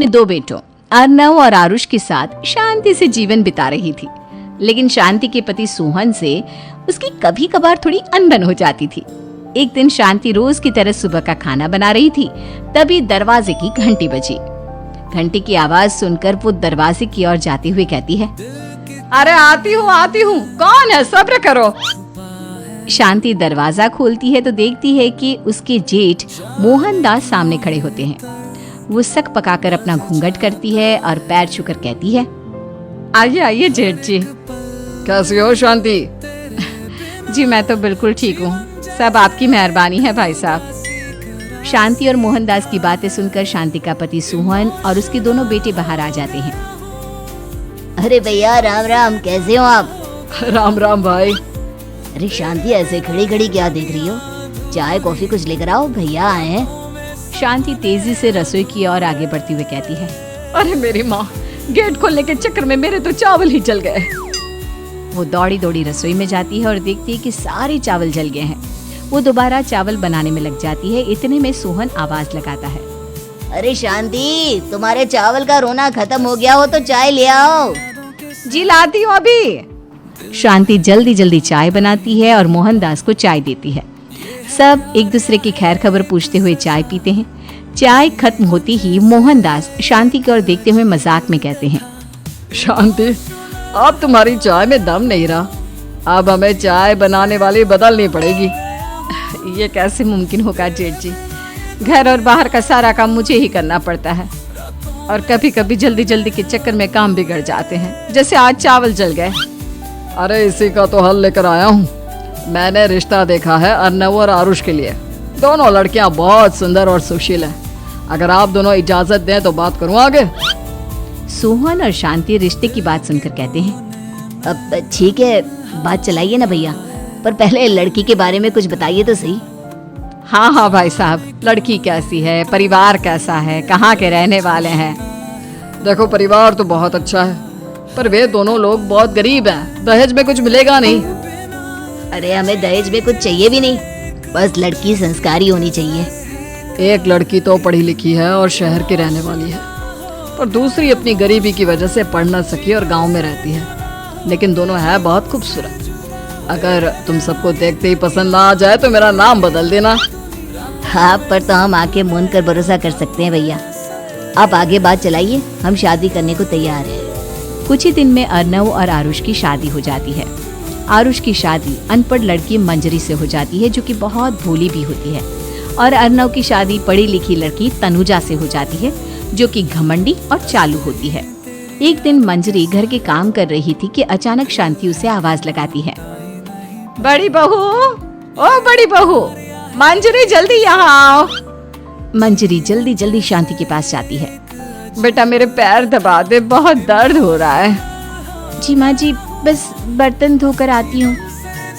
अपने दो बेटों अर्नव और आरुष के साथ शांति से जीवन बिता रही थी। लेकिन शांति के पति सोहन से उसकी कभी कभार थोड़ी अनबन हो जाती थी। एक दिन शांति रोज की तरह सुबह का खाना बना रही थी, तभी दरवाजे की घंटी बजी। घंटी की आवाज सुनकर वो दरवाजे की ओर जाते हुए कहती है, अरे आती हूँ, कौन है, सब्र करो। शांति दरवाजा खोलती है तो देखती है कि उसके जेठ मोहनदास सामने खड़े होते हैं। वो सक पकाकर अपना घूंघट करती है और पैर छूकर कहती है, आइए आइए जेठ जी। कैसी हो शांति? जी मैं तो बिल्कुल ठीक हूँ, सब आपकी मेहरबानी है भाई साहब। शांति और मोहनदास की बातें सुनकर शांति का पति सोहन और उसके दोनों बेटे बाहर आ जाते हैं। अरे भैया राम राम, कैसे हो आप? राम राम भाई। अरे शांति ऐसे खड़ी खड़ी क्या देख रही हो? चाय कॉफी कुछ लेकर आओ, भैया आए हैं। शांति तेजी से रसोई की ओर आगे बढ़ती हुई कहती है, अरे मेरी माँ, गेट खोलने के चक्कर में मेरे तो चावल ही जल गए। वो दौड़ी दौड़ी रसोई में जाती है और देखती है कि सारे चावल जल गए हैं। वो दोबारा चावल बनाने में लग जाती है। इतने में सोहन आवाज लगाता है, अरे शांति, तुम्हारे चावल का रोना खत्म हो गया हो तो चाय ले आओ। जी लाती हूँ अभी। शांति जल्दी जल्दी चाय बनाती है और मोहनदास को चाय देती है। सब एक दूसरे की खैर खबर पूछते हुए चाय पीते हैं। चाय खत्म होती ही मोहनदास शांति की ओर देखते हुए मजाक में कहते हैं, शांति, अब तुम्हारी चाय में दम नहीं रहा, अब हमें चाय बनाने वाली बदलनी पड़ेगी। ये कैसे मुमकिन होगा जेठ जी, घर और बाहर का सारा काम मुझे ही करना पड़ता है और कभी कभी जल्दी जल्दी के चक्कर में काम बिगड़ जाते हैं, जैसे आज चावल जल गए। अरे इसी का तो हल लेकर आया हूँ। मैंने रिश्ता देखा है अर्नव और आरुष के लिए। दोनों लड़कियां बहुत सुंदर और सुशील हैं। अगर आप दोनों इजाजत दें तो बात करूँ आगे। सोहन और शांति रिश्ते की बात सुनकर कहते हैं, अब ठीक है, बात चलाइए ना भैया, पर पहले लड़की के बारे में कुछ बताइए तो सही। हाँ हाँ भाई साहब, लड़की कैसी है, परिवार कैसा है, कहाँ के रहने वाले हैं? देखो परिवार तो बहुत अच्छा है, पर वे दोनों लोग बहुत गरीब हैं। दहेज में कुछ मिलेगा नहीं। अरे हमें दहेज में कुछ चाहिए भी नहीं, बस लड़की संस्कारी होनी चाहिए। एक लड़की तो पढ़ी लिखी है और शहर की रहने वाली है, पर दूसरी अपनी गरीबी की वजह से पढ़ न सकी और गांव में रहती है। लेकिन दोनों है बहुत खूबसूरत। अगर तुम सबको देखते ही पसंद ना आ जाए तो मेरा नाम बदल देना। हाँ, पर तो हम आके मूंद कर भरोसा कर सकते हैं भैया। आप आगे बात चलाइए, हम शादी करने को तैयार हैं। कुछ ही दिन में अर्नव और आरुष की शादी हो जाती है। आरुष की शादी अनपढ़ लड़की मंजरी से हो जाती है, जो कि बहुत भोली भी होती है, और अर्नव की शादी पढ़ी लिखी लड़की तनुजा से हो जाती है, जो कि घमंडी और चालू होती है। एक दिन मंजरी घर के काम कर रही थी कि अचानक शांति उसे आवाज लगाती है, बड़ी बहू, ओ बड़ी बहू, मंजरी जल्दी यहाँ आओ। मंजरी जल्दी जल्दी शांति के पास जाती है। बेटा मेरे पैर दबा दे, बहुत दर्द हो रहा है। जी माँ जी, बस बर्तन धोकर आती हूँ।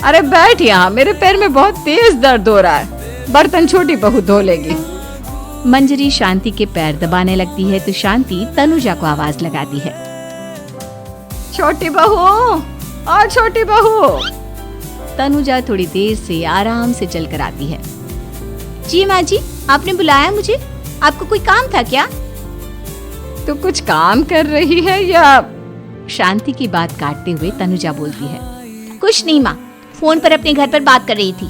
अरे बैठ यहाँ, मेरे पैर में बहुत तेज दर्द हो रहा है, बर्तन छोटी बहू धो लेगी। मंजरी शांति के पैर दबाने लगती है तो शांति तनुजा को आवाज लगाती है, छोटी बहू, और छोटी बहू। तनुजा थोड़ी देर से आराम से चलकर आती है। जी माँ जी, आपने बुलाया मुझे? आपको कोई काम था क्या? तू कुछ काम कर रही है या? शांति की बात काटते हुए तनुजा बोलती है, कुछ नहीं माँ, फोन पर अपने घर पर बात कर रही थी।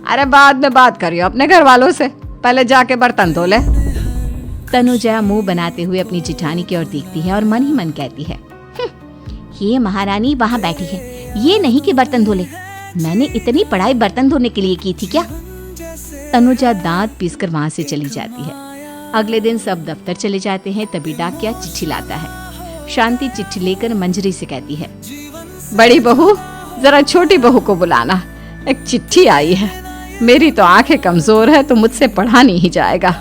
अरे बाद में बात करियो अपने घर वालों से, पहले जाके बर्तन धो ले। तनुजा मुंह बनाते हुए अपनी जिठानी की ओर देखती है और मन ही मन कहती है, ये महारानी वहाँ बैठी है, ये नहीं कि बर्तन धो ले। मैंने इतनी पढ़ाई बर्तन धोने के लिए की थी क्या? तनुजा दांत पीसकर वहाँ से चली जाती है। अगले दिन सब दफ्तर चले जाते हैं, तभी डाकिया चिट्ठी लाता है। शांति चिट्ठी लेकर मंजरी से कहती है, बड़ी बहू, जरा छोटी बहू को बुलाना, एक चिट्ठी आई है। मेरी तो आंखें कमजोर है तो मुझसे पढ़ा नहीं जाएगा।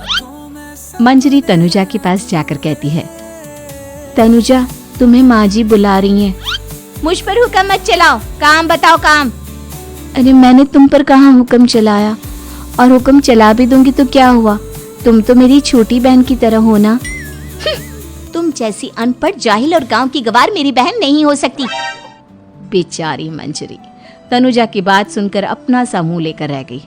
मंजरी तनुजा के पास जाकर कहती है, तनुजा, तुम्हें माँ जी बुला रही हैं। मुझ पर हुक्म मत चलाओ, काम बताओ काम। अरे मैंने तुम पर कहाँ हुक्म चलाया, और हुक्म चला भी दूंगी तो क्या हुआ, तुम तो मेरी छोटी बहन की तरह हो ना। तुम जैसी अनपढ़, जाहिल और गांव की गवार मेरी बहन नहीं हो सकती। बेचारी मंजरी तनुजा की बात सुनकर अपना सा मुंह लेकर रह गई।